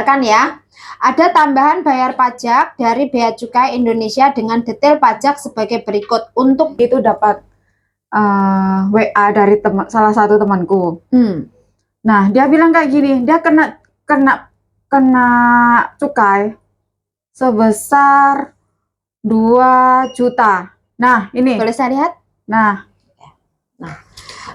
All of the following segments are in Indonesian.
Kan ya, ada tambahan bayar pajak dari Bea Cukai Indonesia dengan detail pajak sebagai berikut. Untuk Itu dapat WA dari salah satu temanku. Nah, dia bilang kayak gini, dia kena cukai sebesar 2 juta. Nah, ini. Boleh saya lihat? Nah,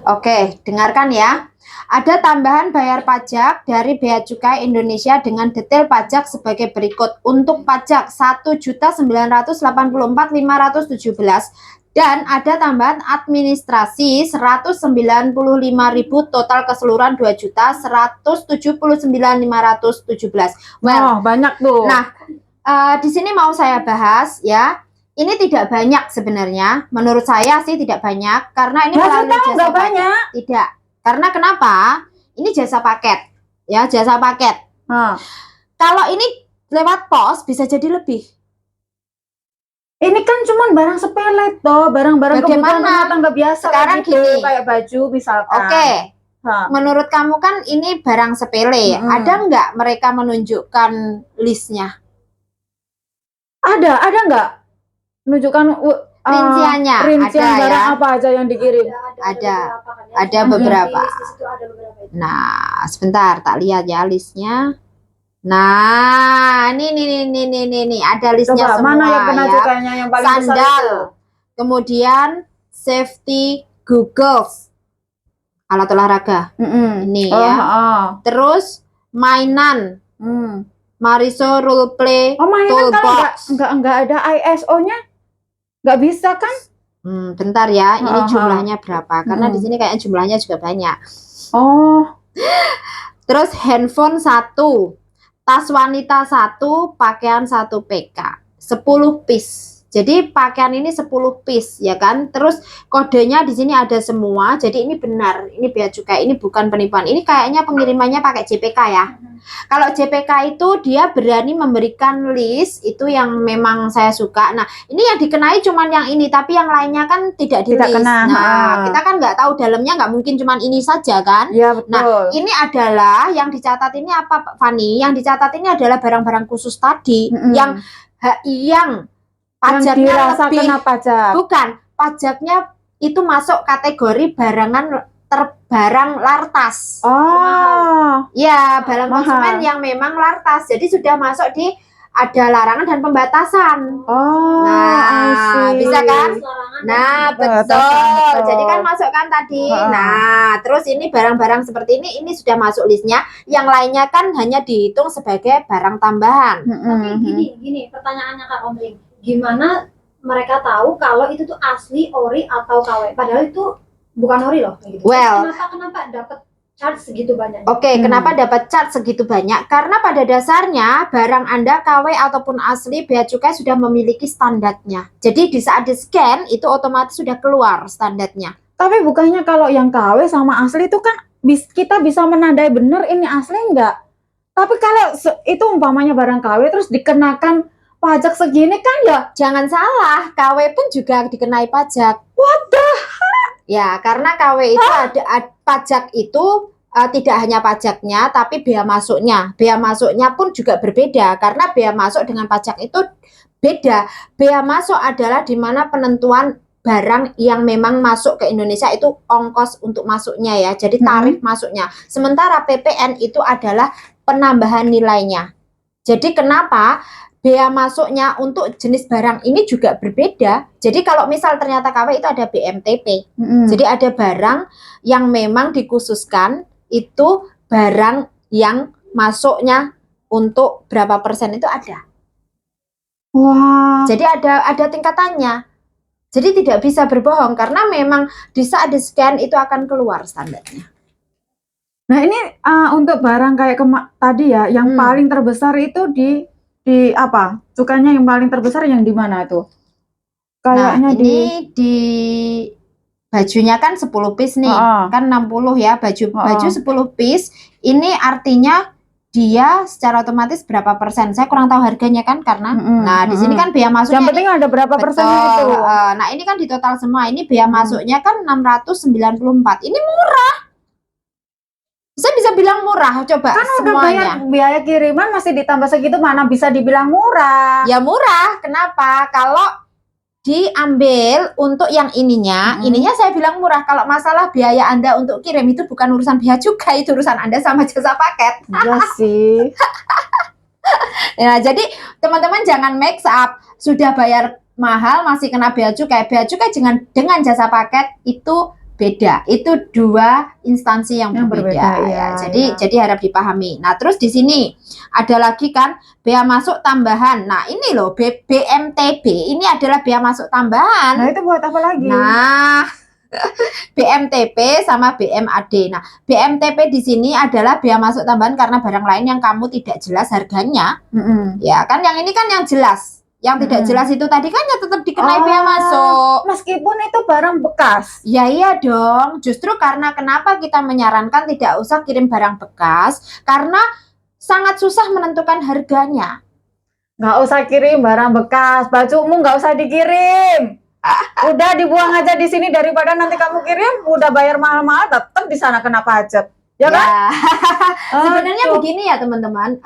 oke, dengarkan ya. Ada tambahan bayar pajak dari Bea Cukai Indonesia dengan detail pajak sebagai berikut. Untuk pajak 1.984.517 dan ada tambahan administrasi 195.000, total keseluruhan 2.179.517. Well, banyak tuh. Nah, di sini mau saya bahas ya. Ini tidak banyak sebenarnya. Menurut saya sih tidak banyak karena ini melalui jasa paket. Banyak. Tidak. Karena kenapa? Ini jasa paket. Ya, jasa paket. Kalau ini lewat pos bisa jadi lebih. Ini kan cuma barang sepele toh, barang-barang kebutuhan rumah tangga biasa. Sekarang gitu, gini, kayak baju misalkan. Oke. Menurut kamu kan ini barang sepele. Ada nggak mereka menunjukkan listnya? Ada nggak? Menunjukkan rinciannya, rincian ada barang ya? Apa aja yang dikirim? Ada beberapa. Nah, sebentar tak lihat ya listnya. Nah, ini ada listnya. Coba, semua mana yang kena ya. cukainya yang paling Sandal, besar itu? Kemudian safety goggles, alat olahraga. Ini ya. Terus mainan. Mariso roleplay, mainan kalau nggak ada ISO-nya nggak bisa kan? Bentar ya, ini jumlahnya berapa? Karena di sini kayaknya jumlahnya juga banyak. Terus handphone 1, tas wanita 1, pakaian 1 PK, 10 piece. Jadi pakaian ini 10 piece ya kan. Terus kodenya di sini ada semua. Jadi ini benar, ini bea cukai, ini bukan penipuan. Ini kayaknya pengirimannya pakai JPK ya. Kalau JPK itu dia berani memberikan list, itu yang memang saya suka. Nah, ini yang dikenai cuman yang ini, tapi yang lainnya kan tidak di list. Nah, kita kan nggak tahu dalamnya, nggak mungkin cuman ini saja kan. Ya, betul. Nah, ini adalah yang dicatat ini apa, Fani? Yang dicatat ini adalah barang-barang khusus tadi yang pajaknya lebih, kena pajak. Bukan, pajaknya itu masuk kategori barang lartas. Ya, barang konsumen yang memang lartas. Jadi sudah masuk di ada larangan dan pembatasan. Nah, bisa kan? Nah, betul. Jadi kan masuk kan tadi. Nah, terus ini barang-barang seperti ini sudah masuk listnya. Yang lainnya kan hanya dihitung sebagai barang tambahan. Tapi gini, pertanyaannya Kak Omling, gimana mereka tahu kalau itu tuh asli, ori atau KW? Padahal itu bukan ori loh. Gitu. Well, kenapa dapat charge segitu banyak? Kenapa dapat charge segitu banyak? Karena pada dasarnya barang Anda KW ataupun asli, bea cukai sudah memiliki standarnya. Jadi di saat di scan itu otomatis sudah keluar standarnya. Tapi bukannya kalau yang KW sama asli itu kan kita bisa menandai benar ini asli enggak? Tapi kalau itu umpamanya barang KW terus dikenakan pajak segini kan ya? Jangan salah, KW pun juga dikenai pajak. What the heck? Ya, karena KW itu ada pajak itu tidak hanya pajaknya, tapi bea masuknya. Bea masuknya pun juga berbeda, karena bea masuk dengan pajak itu beda. Bea masuk adalah di mana penentuan barang yang memang masuk ke Indonesia itu ongkos untuk masuknya ya, jadi tarif masuknya. Sementara PPN itu adalah penambahan nilainya. Jadi kenapa bea masuknya untuk jenis barang ini juga berbeda. Jadi kalau misal ternyata KW itu ada BMTP. Jadi ada barang yang memang dikhususkan, itu barang yang masuknya untuk berapa persen itu ada. Wah. Jadi ada tingkatannya. Jadi tidak bisa berbohong karena memang di saat di scan itu akan keluar standarnya. Nah, ini untuk barang kayak tadi ya, yang paling terbesar itu di apa? Cukainya yang paling terbesar yang di mana itu? Kayaknya di bajunya kan 10 piece nih. Kan 60 ya, baju 10 piece. Ini artinya dia secara otomatis berapa persen? Saya kurang tahu harganya kan karena nah di sini kan bea masuknya. Yang penting ada berapa persen itu. Nah, ini kan di total semua. Ini bea masuknya kan 694. Ini murah. Saya bisa bilang murah, coba Kan udah bayar semuanya. biaya kiriman masih ditambah segitu, mana bisa dibilang murah. Ya murah, kenapa? Kalau diambil untuk yang ininya, ininya saya bilang murah. Kalau masalah biaya Anda untuk kirim itu bukan urusan bea cukai, itu urusan Anda sama jasa paket. Iya sih. Ya, jadi teman-teman jangan mix up. Sudah bayar mahal masih kena bea cukai. Bea cukai dengan jasa paket itu beda. Itu dua instansi yang berbeda. ya. Jadi harap dipahami. Nah, terus di sini ada lagi kan bea masuk tambahan. Nah, ini loh BMTB ini adalah bea masuk tambahan. Nah, itu buat apa lagi? Nah, BMTP sama BMAD. Nah, BMTP di sini adalah bea masuk tambahan karena barang lain yang kamu tidak jelas harganya. Ya kan, yang ini kan yang jelas. Yang tidak jelas itu tadi kan ya tetap dikenai bea masuk. Meskipun itu barang bekas. Ya iya dong. Justru karena kenapa kita menyarankan tidak usah kirim barang bekas, karena sangat susah menentukan harganya. Nggak usah kirim barang bekas, bajumu nggak usah dikirim. Udah dibuang aja di sini daripada nanti kamu kirim, udah bayar mahal-mahal, tetap di sana kena pajak. Ya kan? Sebenarnya begini ya teman-teman,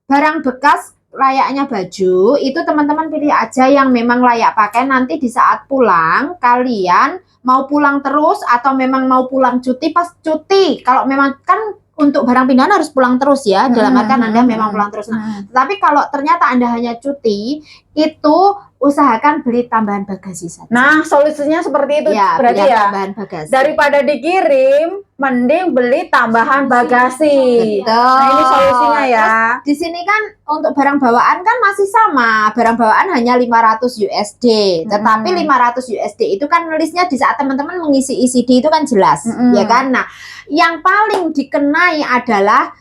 barang bekas layaknya baju itu teman-teman pilih aja yang memang layak pakai. Nanti di saat pulang kalian mau pulang terus atau memang mau pulang cuti, pas cuti kalau memang kan untuk barang pindahan harus pulang terus ya, dalam artian Anda memang pulang terus. Nah, tapi kalau ternyata Anda hanya cuti, itu usahakan beli tambahan bagasi saja. Nah, solusinya seperti itu Ya, berarti beli ya. tambahan bagasi. Daripada dikirim, mending beli tambahan bagasi. Betul. Nah, ini solusinya ya. Terus di sini kan untuk barang bawaan kan masih sama. Barang bawaan hanya 500 USD. Tetapi 500 USD itu kan nulisnya di saat teman-teman mengisi ECD itu kan jelas, ya kan? Nah, yang paling dikenai adalah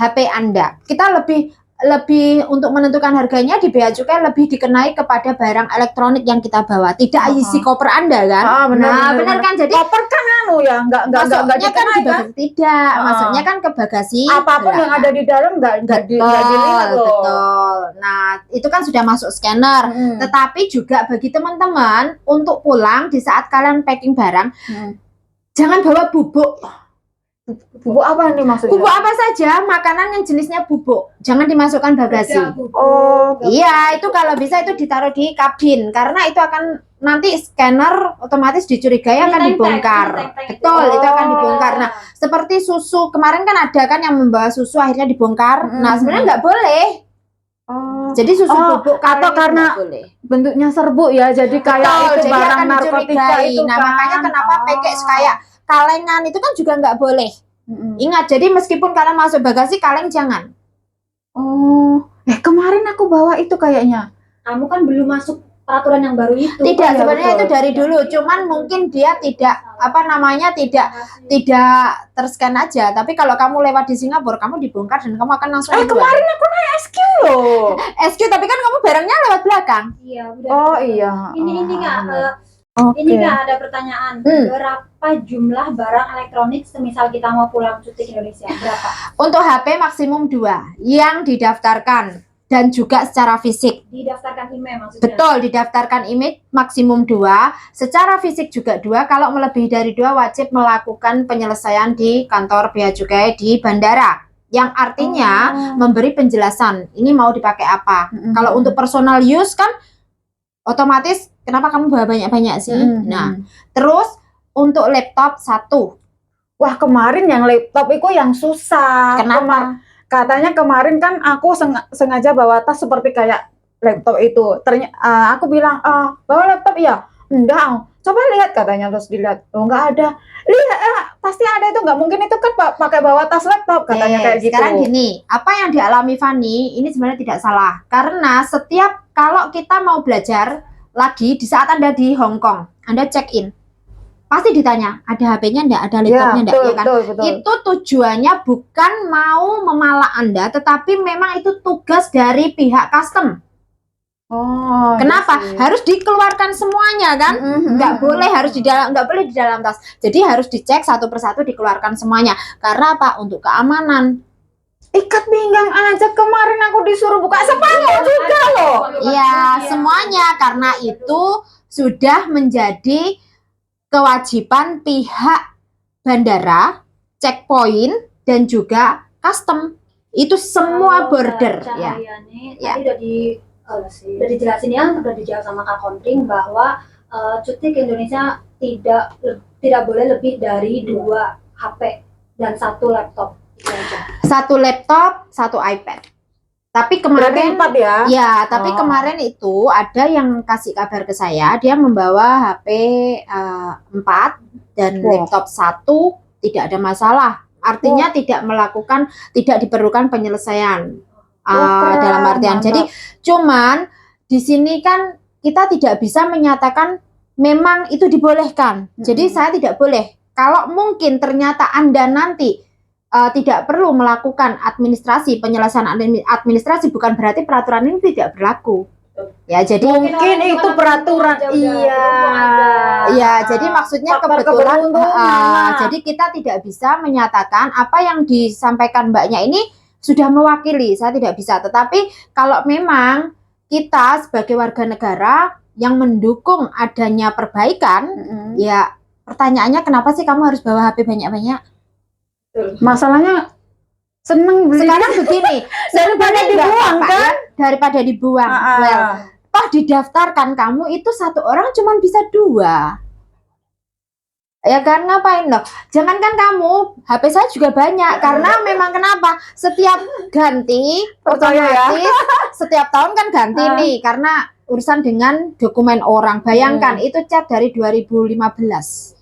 HP Anda. Kita lebih untuk menentukan harganya di bea cukai lebih dikenai kepada barang elektronik yang kita bawa, tidak isi koper Anda kan? Benar kan? Jadi koper kan ya, enggak masuknya kan di kan? Tidak, masuknya kan ke bagasi. Apapun yang ada di dalam enggak dilihat loh. Betul. Nah, itu kan sudah masuk scanner. Tetapi juga bagi teman-teman untuk pulang di saat kalian packing barang, jangan bawa bubuk. Bubuk apa nih maksudnya? Bubuk apa saja, makanan yang jenisnya bubuk, jangan dimasukkan bagasi. Iya, itu kalau bisa itu ditaruh di kabin karena itu akan nanti scanner otomatis dicurigai akan dibongkar. Betul, itu akan dibongkar. Nah, seperti susu kemarin kan ada kan yang membawa susu akhirnya dibongkar. Nah, sebenarnya nggak boleh. Jadi susu bubuk atau karena bentuknya serbuk ya, jadi kayak itu barang narkotika itu. Nah, makanya kenapa pakai kayak kalengan itu kan juga nggak boleh. Ingat, jadi meskipun kalian masuk bagasi, kaleng jangan. Kemarin aku bawa itu kayaknya. Kamu kan belum masuk peraturan yang baru itu. Tidak, sebenarnya itu dari dulu. Cuman mungkin dia tidak tidak terscan aja. Tapi kalau kamu lewat di Singapura, kamu dibongkar dan kamu akan langsung. Kemarin aku naik SQ loh. SQ, tapi kan kamu barangnya lewat belakang. Iya, udah. Iya. Ini Kak. Ini Kak, ada pertanyaan. Berapa jumlah barang elektronik semisal kita mau pulang cuti ke Indonesia? Berapa? Untuk HP maksimum 2 yang didaftarkan dan juga secara fisik. Didaftarkan email maksudnya? Betul, didaftarkan email maksimum 2, secara fisik juga 2. Kalau melebihi dari 2 wajib melakukan penyelesaian di kantor bea cukai di bandara. Yang artinya memberi penjelasan ini mau dipakai apa. Kalau untuk personal use kan otomatis kenapa kamu bawa banyak-banyak sih? Nah, terus untuk laptop 1. Wah, kemarin yang laptop itu yang susah. Kenapa? Katanya kemarin kan aku sengaja bawa tas seperti kayak laptop itu. Ternyata aku bilang, bawa laptop ya? Enggak. Coba lihat katanya, terus dilihat. Oh, enggak ada. Lihat, pasti ada itu. Enggak mungkin itu kan pakai bawa tas laptop katanya kayak gitu. Sekarang gini, apa yang dialami Fani ini sebenarnya tidak salah. Karena setiap kalau kita mau belajar lagi di saat Anda di Hong Kong, Anda check in, pasti ditanya ada HP-nya enggak, ada laptopnya enggak, ya kan? Betul. Itu tujuannya bukan mau memalak Anda, tetapi memang itu tugas dari pihak custom. Kenapa? Harus dikeluarkan semuanya kan? Nggak boleh nggak boleh di dalam tas. Jadi harus dicek satu persatu, dikeluarkan semuanya. Karena apa? Untuk keamanan. Ikat pinggang aja kemarin aku disuruh buka sepatu juga loh. Iya, semuanya karena itu sudah menjadi kewajiban pihak bandara, checkpoint dan juga custom. Itu semua border ya. Cahayane, Ya. tadi udah dijelasin ya, udah dijawab sama Kak Kontring bahwa cuti ke Indonesia tidak boleh lebih dari 2 HP dan 1 laptop. Itu aja. 1 laptop, 1 iPad. Tapi Berarti kemarin 4 ya? ya, tapi Oh. kemarin itu ada yang kasih kabar ke saya, dia membawa HP 4 dan Wah. laptop 1, tidak ada masalah. Artinya tidak diperlukan penyelesaian keren, dalam artian. mantap. Jadi cuman di sini kan kita tidak bisa menyatakan memang itu dibolehkan. Jadi saya tidak boleh. Kalau mungkin ternyata Anda nanti tidak perlu melakukan penyelesaian administrasi, bukan berarti peraturan ini tidak berlaku. Ya, jadi Mungkin itu peraturan, iya. ya, jadi maksudnya Faktor kebetulan keberuntungan. jadi kita tidak bisa menyatakan apa yang disampaikan Mbaknya ini sudah mewakili, saya tidak bisa. Tetapi kalau memang kita sebagai warga negara yang mendukung adanya perbaikan, ya pertanyaannya kenapa sih kamu harus bawa HP banyak-banyak? Masalahnya seneng beli. Sekarang begini, Daripada sebenarnya nggak dibuang, apa-apa ya, daripada dibuang. Well, toh didaftarkan kamu itu 1 orang cuma bisa 2. Ya kan, ngapain loh? Jangankan kamu, HP saya juga banyak. Karena memang kenapa? Setiap ganti, Percaya ya. otomatis setiap tahun kan ganti nih. Karena urusan dengan dokumen orang. Bayangkan, itu chat dari 2015.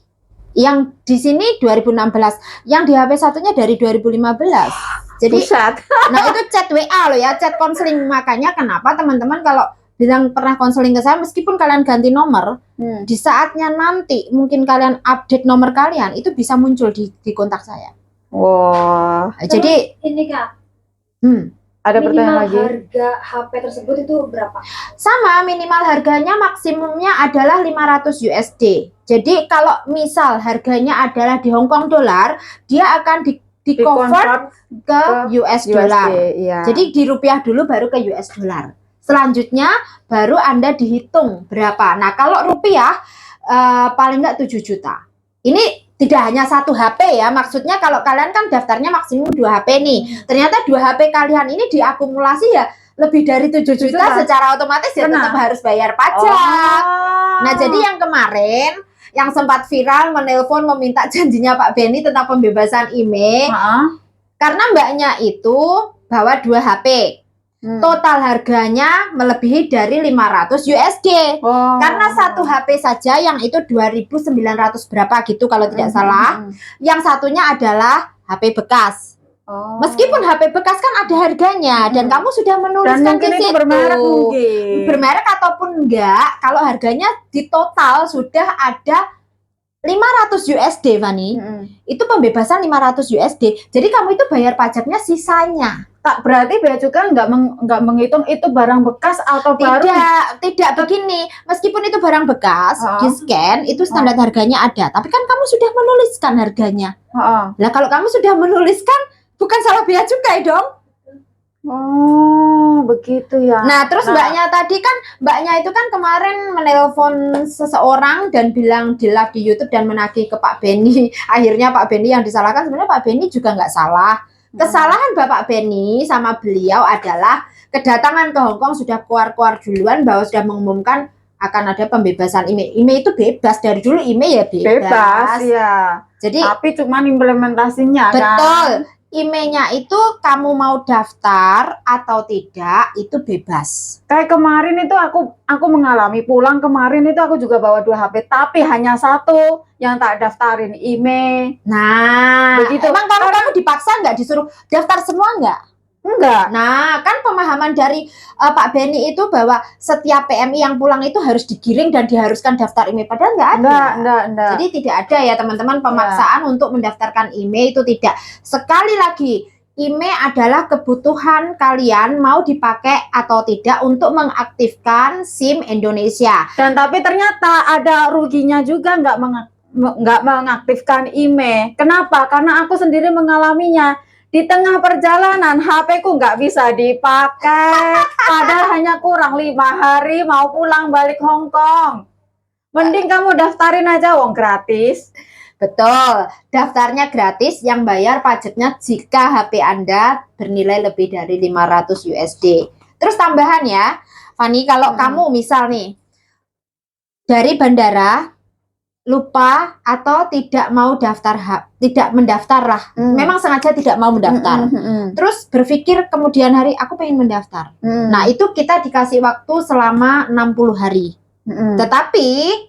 Yang di sini 2016. Yang di HP satunya dari 2015. Jadi, Pusat. nah itu chat WA loh ya, chat konseling. Makanya kenapa teman-teman kalau bilang pernah konseling ke saya, meskipun kalian ganti nomor, di saatnya nanti mungkin kalian update nomor kalian, itu bisa muncul di kontak saya. Wah. Jadi Ini Kak, Ada pertanyaan minimal lagi? harga HP tersebut itu berapa? sama, minimal harganya maksimumnya adalah 500 USD. Jadi kalau misal harganya adalah di Hong Kong dolar, dia akan di-convert ke US dollar. Iya. Jadi di rupiah dulu baru ke US dollar. Selanjutnya baru Anda dihitung berapa. Nah, kalau rupiah paling nggak 7 juta. Ini tidak hanya 1 HP ya, maksudnya kalau kalian kan daftarnya maksimum 2 HP nih. Ternyata 2 HP kalian ini diakumulasi ya lebih dari 7 juta, secara otomatis ya tetap harus bayar pajak. Nah, jadi yang kemarin yang sempat viral menelpon meminta janjinya Pak Benny tentang pembebasan IMEI, karena mbaknya itu bawa 2 HP. Total harganya melebihi dari 500 USD. Karena 1 HP saja yang itu 2.900 berapa gitu kalau tidak salah. Yang satunya adalah HP bekas. Meskipun HP bekas kan ada harganya dan kamu sudah menuliskan di situ. Bermerek ataupun enggak, kalau harganya di total sudah ada 500 USD, Fani. Itu pembebasan 500 USD. Jadi kamu itu bayar pajaknya sisanya. Tak berarti bea cukai nggak menghitung itu barang bekas atau baru? Tidak begini. Meskipun itu barang bekas, di scan itu standar harganya ada. Tapi kan kamu sudah menuliskan harganya. Nah, kalau kamu sudah menuliskan, bukan salah bea cukai dong. Oh, begitu ya. Nah, terus mbaknya itu kan kemarin menelpon seseorang dan bilang di live di YouTube dan menagih ke Pak Benny. Akhirnya Pak Benny yang disalahkan, sebenarnya Pak Benny juga nggak salah. Kesalahan Bapak Benny sama beliau adalah kedatangan ke Hong Kong sudah keluar duluan bahwa sudah mengumumkan akan ada pembebasan IMEI. IMEI itu bebas dari dulu, IMEI ya Bebas ya. Jadi tapi cuman implementasinya betul. IMEI-nya itu kamu mau daftar atau tidak itu bebas. Kayak kemarin itu aku mengalami pulang kemarin itu aku juga bawa 2 HP tapi hanya 1 yang tak daftarin IMEI. Nah, begitu. Emang kamu dipaksa nggak disuruh daftar semua nggak? Enggak. Nah, kan pemahaman dari Pak Benny itu bahwa setiap PMI yang pulang itu harus digiring dan diharuskan daftar IMEI. Padahal nggak ada. Enggak. Jadi tidak ada ya teman-teman pemaksaan untuk mendaftarkan IMEI itu tidak. Sekali lagi, IMEI adalah kebutuhan kalian mau dipakai atau tidak untuk mengaktifkan SIM Indonesia. Dan tapi ternyata ada ruginya juga nggak mengaktifkan IMEI. Kenapa? Karena aku sendiri mengalaminya. Di tengah perjalanan HP-ku nggak bisa dipakai, padahal hanya kurang 5 hari mau pulang balik Hong Kong. Mending kamu daftarin aja, wong gratis. Betul, daftarnya gratis, yang bayar pajaknya jika HP Anda bernilai lebih dari 500 USD. Terus tambahan ya, Fani, kalau kamu misal nih dari bandara lupa atau tidak mau tidak mendaftar lah, memang sengaja tidak mau mendaftar, terus berpikir kemudian hari aku pengen mendaftar, nah itu kita dikasih waktu selama 60 hari, tetapi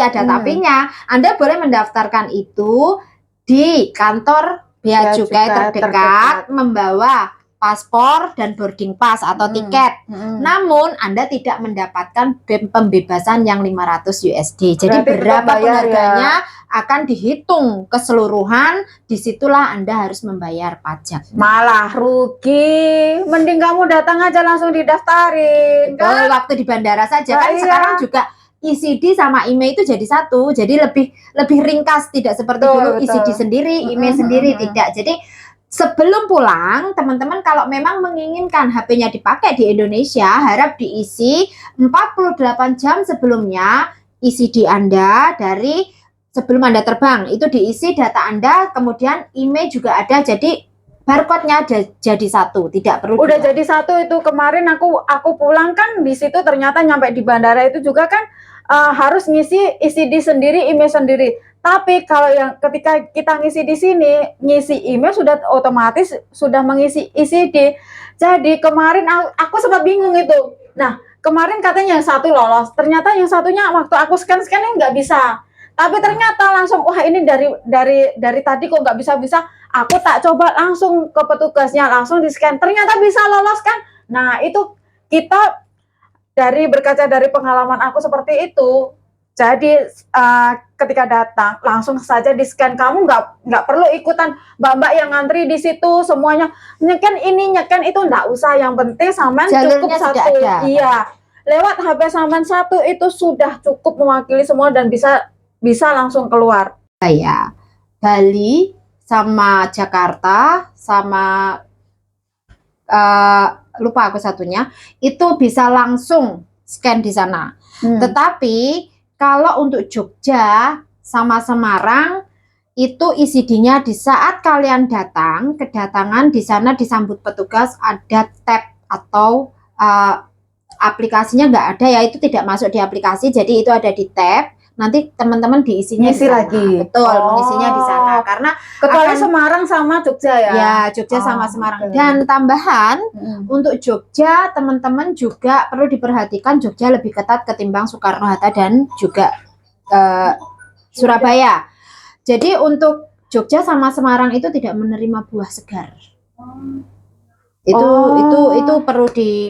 ada tapinya, Anda boleh mendaftarkan itu di kantor Bea Cukai terdekat, membawa paspor dan boarding pass atau tiket. Namun Anda tidak mendapatkan pembebasan yang 500 USD. Jadi Berarti berapa bayar harganya akan dihitung keseluruhan, disitulah Anda harus membayar pajak. Malah rugi, mending kamu datang aja langsung didaftarin. Kan? Waktu di bandara saja kan sekarang juga ECD sama IMEI itu jadi satu, jadi lebih ringkas, tidak seperti dulu ECD sendiri, IMEI sendiri, tidak. Jadi sebelum pulang, teman-teman kalau memang menginginkan HP-nya dipakai di Indonesia, harap diisi 48 jam sebelumnya ECD Anda dari sebelum Anda terbang. Itu diisi data Anda, kemudian IMEI juga ada, jadi barcode-nya jadi satu, tidak perlu. Udah jadi satu itu. Kemarin aku pulang kan di situ ternyata nyampe di bandara itu juga kan harus ngisi ECD sendiri, IMEI sendiri. Tapi kalau yang ketika kita ngisi di sini, ngisi email sudah otomatis sudah mengisi ECD. Jadi kemarin aku sempat bingung itu. Nah, kemarin katanya yang satu lolos, ternyata yang satunya waktu aku scan nggak bisa. Tapi ternyata langsung wah ini dari tadi kok nggak bisa. Aku tak coba langsung ke petugasnya, langsung di scan. Ternyata bisa lolos kan. Nah, itu kita berkaca dari pengalaman aku seperti itu. Jadi ketika datang langsung saja di scan, kamu nggak perlu ikutan mbak-mbak yang ngantri di situ semuanya nyeken ini nyeken itu, nggak usah. Yang penting Saman cukup satu, iya, lewat HP Saman satu itu sudah cukup mewakili semua dan bisa langsung keluar. Ya, Bali sama Jakarta sama lupa aku satunya itu bisa langsung scan di sana. Tetapi kalau untuk Jogja sama Semarang itu ECD-nya di saat kalian kedatangan di sana disambut petugas, ada tab atau aplikasinya nggak ada ya, itu tidak masuk di aplikasi, jadi itu ada di tab. Nanti teman-teman diisinya lagi. Betul, mengisinya di sana. Karena kecuali Semarang sama Jogja ya. Ya, Jogja sama Semarang. Dan tambahan untuk Jogja, teman-teman juga perlu diperhatikan, Jogja lebih ketat ketimbang Soekarno-Hatta dan juga Surabaya. Jadi untuk Jogja sama Semarang itu tidak menerima buah segar. Itu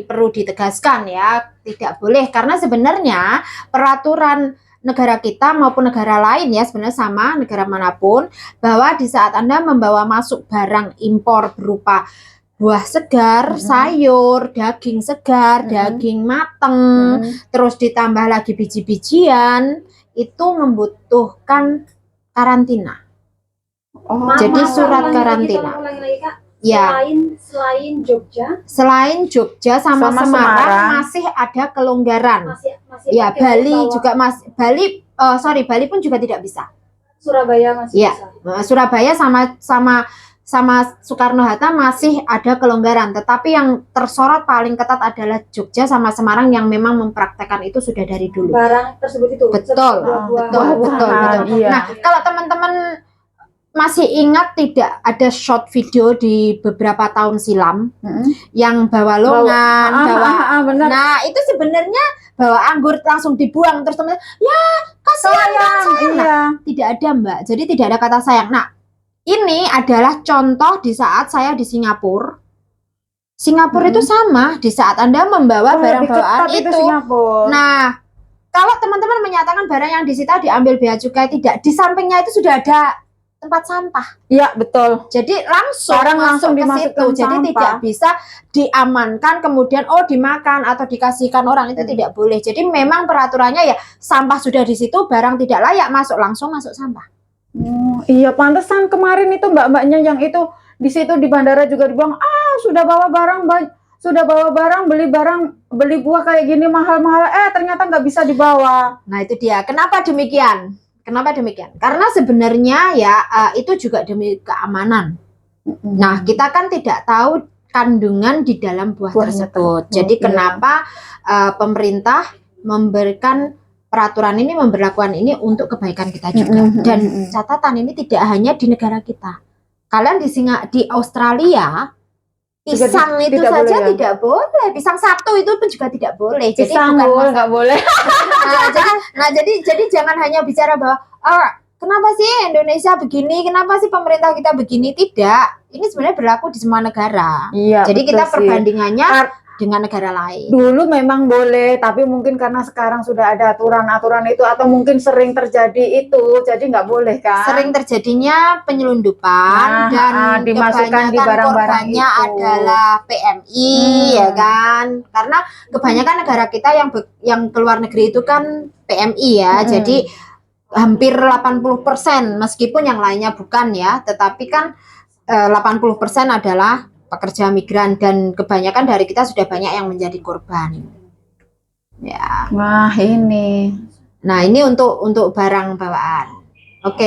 perlu ditegaskan ya, tidak boleh, karena sebenarnya peraturan negara kita maupun negara lain ya sebenarnya sama, negara manapun, bahwa di saat Anda membawa masuk barang impor berupa buah segar, sayur, daging segar, daging mateng, terus ditambah lagi biji-bijian, itu membutuhkan karantina. Jadi surat karantina. Ya. Selain Jogja sama Semarang masih ada kelonggaran. Masih ya, Bali juga Bali pun juga tidak bisa. Surabaya masih ya, bisa. Surabaya sama Soekarno-Hatta masih ada kelonggaran, tetapi yang tersorot paling ketat adalah Jogja sama Semarang yang memang mempraktekkan itu sudah dari dulu. Barang tersebut itu. Betul. Iya. Nah, kalau teman-teman masih ingat tidak ada short video di beberapa tahun silam yang bawa longan, benar. Nah itu sebenarnya bawa anggur langsung dibuang, terus teman ya kasihan sayang. Nah, tidak ada Mbak, jadi tidak ada kata sayang. Nah ini adalah contoh di saat saya di Singapura. Itu sama, di saat Anda membawa barang bawaan itu. Nah kalau teman-teman menyatakan barang yang disita diambil bea cukai, tidak, di sampingnya itu sudah ada tempat sampah. Iya, betul. Jadi langsung ke situ. Jadi tidak bisa diamankan kemudian dimakan atau dikasihkan orang, itu tidak boleh. Jadi memang peraturannya ya, sampah sudah di situ, barang tidak layak masuk, langsung masuk sampah. Iya, pantesan kemarin itu mbak-mbaknya yang itu di situ di bandara juga dibilang, sudah bawa barang, beli buah kayak gini mahal-mahal, ternyata nggak bisa dibawa. Nah itu dia. Kenapa demikian? Kenapa demikian? Karena sebenarnya ya itu juga demi keamanan. Nah, kita kan tidak tahu kandungan di dalam buah Buahnya tersebut. tersebut, Jadi iya. kenapa pemerintah memberikan peraturan ini, memberlakukan ini untuk kebaikan kita juga. Dan catatan ini tidak hanya di negara kita. Kalian di Australia, Juga pisang itu tidak saja boleh ya? tidak boleh. Pisang satu itu pun juga tidak boleh. Jadi Pisang bukan boleh, nggak boleh. jadi jangan hanya bicara bahwa kenapa sih Indonesia begini, kenapa sih pemerintah kita begini, tidak. Ini sebenarnya berlaku di semua negara. Iya, Jadi betul kita sih. perbandingannya dengan negara lain. Dulu memang boleh, tapi mungkin karena sekarang sudah ada aturan-aturan itu, atau mungkin sering terjadi itu, jadi nggak boleh kan? Sering terjadinya penyelundupan dan dimasukkan di kebanyakan barang-barang korbannya itu. adalah PMI, ya kan? Karena kebanyakan negara kita yang keluar negeri itu kan PMI ya, jadi hampir 80%, meskipun yang lainnya bukan ya, tetapi kan 80% adalah pekerja migran dan kebanyakan dari kita sudah banyak yang menjadi korban. Ya. Wah, ini. Nah, ini untuk barang bawaan. Oke.